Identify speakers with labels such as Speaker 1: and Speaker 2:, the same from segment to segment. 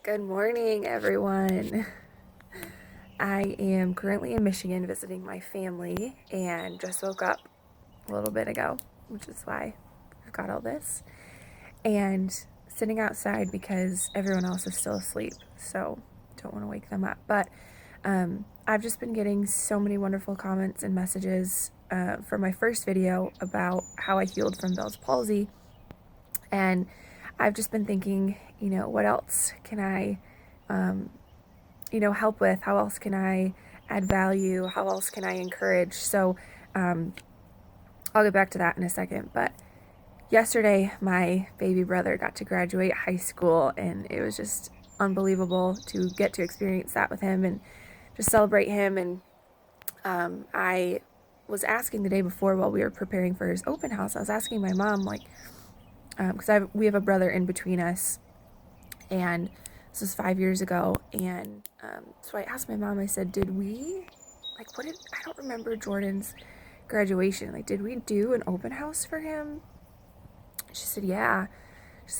Speaker 1: Good morning, everyone. I am currently in Michigan visiting my family and just woke up a little bit ago, which is why I've got all this. And sitting outside because everyone else is still asleep, so don't want to wake them up. But I've just been getting so many wonderful comments and messages for my first video about how I healed from Bell's palsy. And I've just been thinking, what else can I help with? How else can I add value? How else can I encourage? So I'll get back to that in a second. But yesterday, my baby brother got to graduate high school, and it was just unbelievable to get to experience that with him and just celebrate him. And I was asking the day before while we were preparing for his open house, I was asking my mom, because we have a brother in between us, and this was 5 years ago, and so I asked my mom, I said, I don't remember Jordan's graduation, did we do an open house for him? She said, yeah.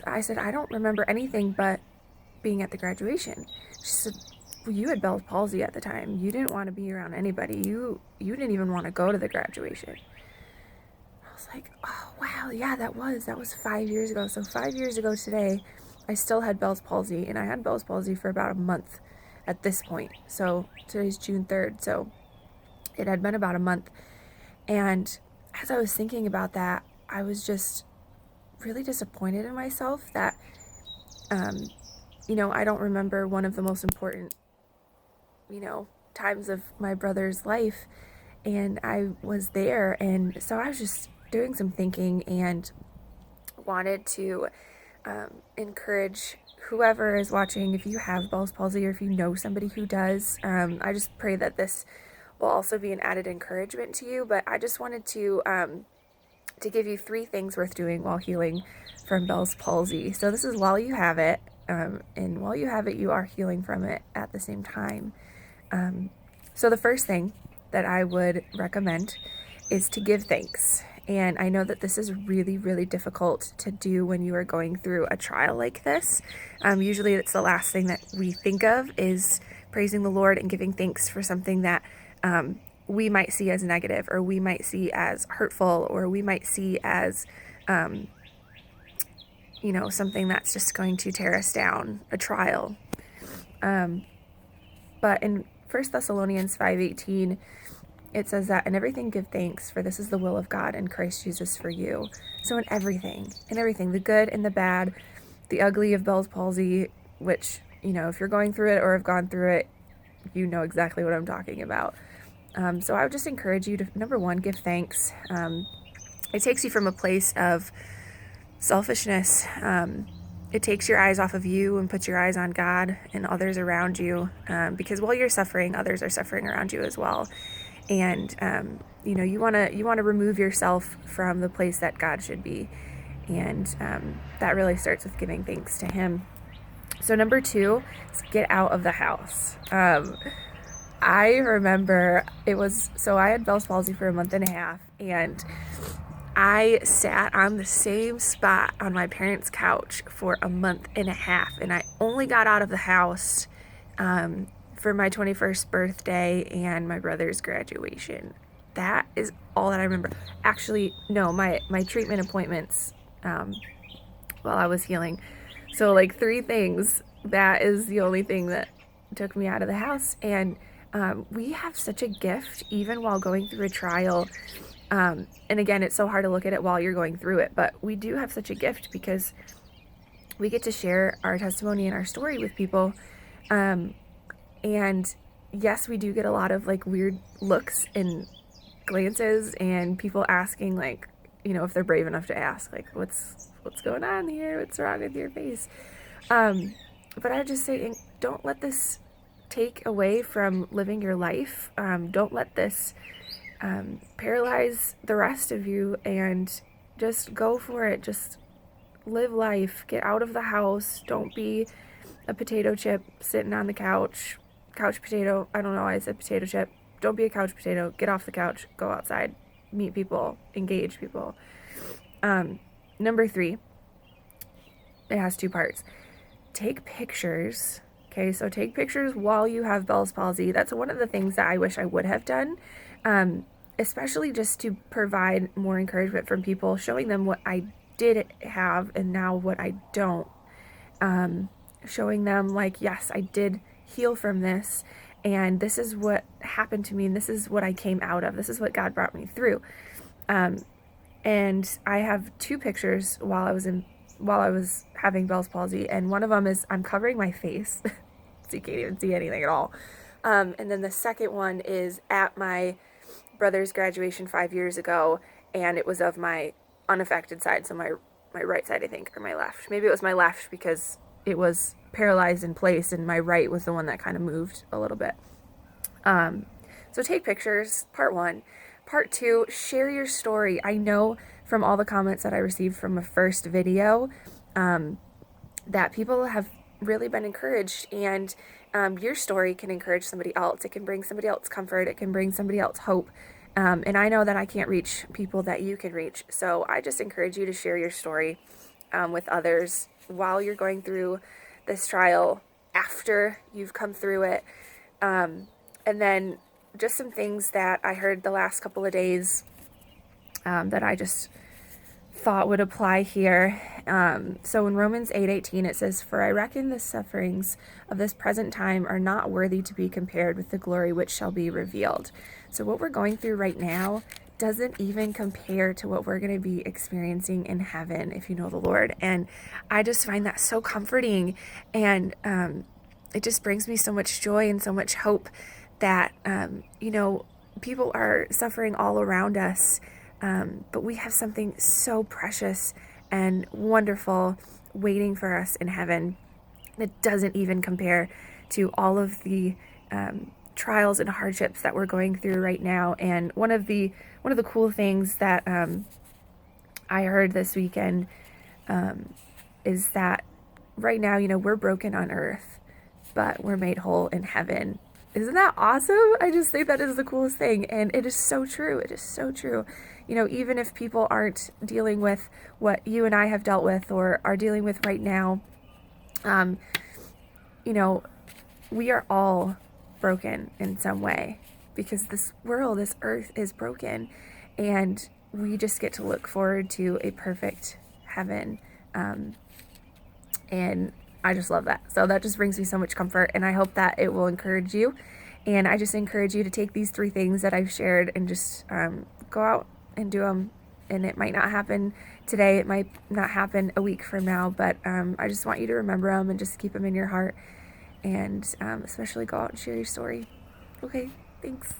Speaker 1: I said, I don't remember anything but being at the graduation. She said, well, you had Bell's palsy at the time. You didn't want to be around anybody. You didn't even want to go to the graduation. I was like, oh, wow, yeah, that was 5 years ago. So 5 years ago today, I still had Bell's palsy, and I had Bell's palsy for about a month at this point. So today's June 3rd, so it had been about a month. And as I was thinking about that, I was just really disappointed in myself that, I don't remember one of the most important, times of my brother's life, and I was there. And so I was just doing some thinking and wanted to encourage whoever is watching, if you have Bell's palsy or if you know somebody who does, I just pray that this will also be an added encouragement to you. But I just wanted to give you 3 things worth doing while healing from Bell's palsy. So this is while you have it, and while you have it, you are healing from it at the same time. So the first thing that I would recommend is to give thanks. And I know that this is really, really difficult to do when you are going through a trial like this. Usually it's the last thing that we think of is praising the Lord and giving thanks for something that we might see as negative, or we might see as hurtful, or we might see as, something that's just going to tear us down, a trial. But in 1 Thessalonians 5:18, it says that in everything give thanks, for this is the will of God in Christ Jesus for you. So in everything, the good and the bad, the ugly of Bell's palsy, which, if you're going through it or have gone through it, you know exactly what I'm talking about. So I would just encourage you to, number one, give thanks. It takes you from a place of selfishness. It takes your eyes off of you and puts your eyes on God and others around you, because while you're suffering, others are suffering around you as well. And you want to remove yourself from the place that God should be, and that really starts with giving thanks to Him. So number 2 is get out of the house. I remember I had Bell's palsy for a month and a half, and I sat on the same spot on my parents' couch for a month and a half, and I only got out of the house for my 21st birthday and my brother's graduation. That is all that I remember. Actually, no, my treatment appointments while I was healing. So 3 things, that is the only thing that took me out of the house. And we have such a gift even while going through a trial. And again, it's so hard to look at it while you're going through it, but we do have such a gift because we get to share our testimony and our story with people. And yes, we do get a lot of weird looks and glances and people asking if they're brave enough to ask what's going on here? What's wrong with your face? But I would just say, don't let this take away from living your life. Don't let this paralyze the rest of you, and just go for it. Just live life. Get out of the house. Don't be a potato chip sitting on the couch potato. I don't know why I said potato chip. Don't be a couch potato. Get off the couch. Go outside. Meet people. Engage people. Number 3, it has 2 parts. take pictures. Okay, so take pictures while you have Bell's palsy. That's one of the things that I wish I would have done, especially just to provide more encouragement from people, showing them what I did have and now what I don't. Showing them, like, yes, I did heal from this, and this is what happened to me, and this is what I came out of. This is what God brought me through. And I have two pictures while I was having Bell's palsy, and one of them is I'm covering my face, so you can't even see anything at all. And then the second one is at my brother's graduation 5 years ago, and it was of my unaffected side, so my right side, I think, or my left. Maybe it was my left because it was paralyzed in place, and my right was the one that kind of moved a little bit. So take pictures, part one. Part two, share your story. I know from all the comments that I received from a first video that people have really been encouraged, and your story can encourage somebody else. It can bring somebody else comfort. It can bring somebody else hope. And I know that I can't reach people that you can reach. So I just encourage you to share your story with others while you're going through this trial, after you've come through it. And then just some things that I heard the last couple of days that I just thought would apply here. So in Romans 8:18 it says, "For I reckon the sufferings of this present time are not worthy to be compared with the glory which shall be revealed." So what we're going through right now doesn't even compare to what we're going to be experiencing in heaven if you know the Lord. And I just find that so comforting, and it just brings me so much joy and so much hope that, people are suffering all around us, but we have something so precious and wonderful waiting for us in heaven that doesn't even compare to all of the trials and hardships that we're going through right now. And one of the cool things that I heard this weekend is that right now, we're broken on earth, but we're made whole in heaven. Isn't that awesome? I just think that is the coolest thing, and it is so true. It is so true. Even if people aren't dealing with what you and I have dealt with or are dealing with right now, we are all broken in some way, because this world, this earth is broken, and we just get to look forward to a perfect heaven. And I just love that. So that just brings me so much comfort, and I hope that it will encourage you. And I just encourage you to take these 3 things that I've shared and just go out and do them. And it might not happen today, it might not happen a week from now, but I just want you to remember them and just keep them in your heart, and especially go out and share your story. Okay, thanks.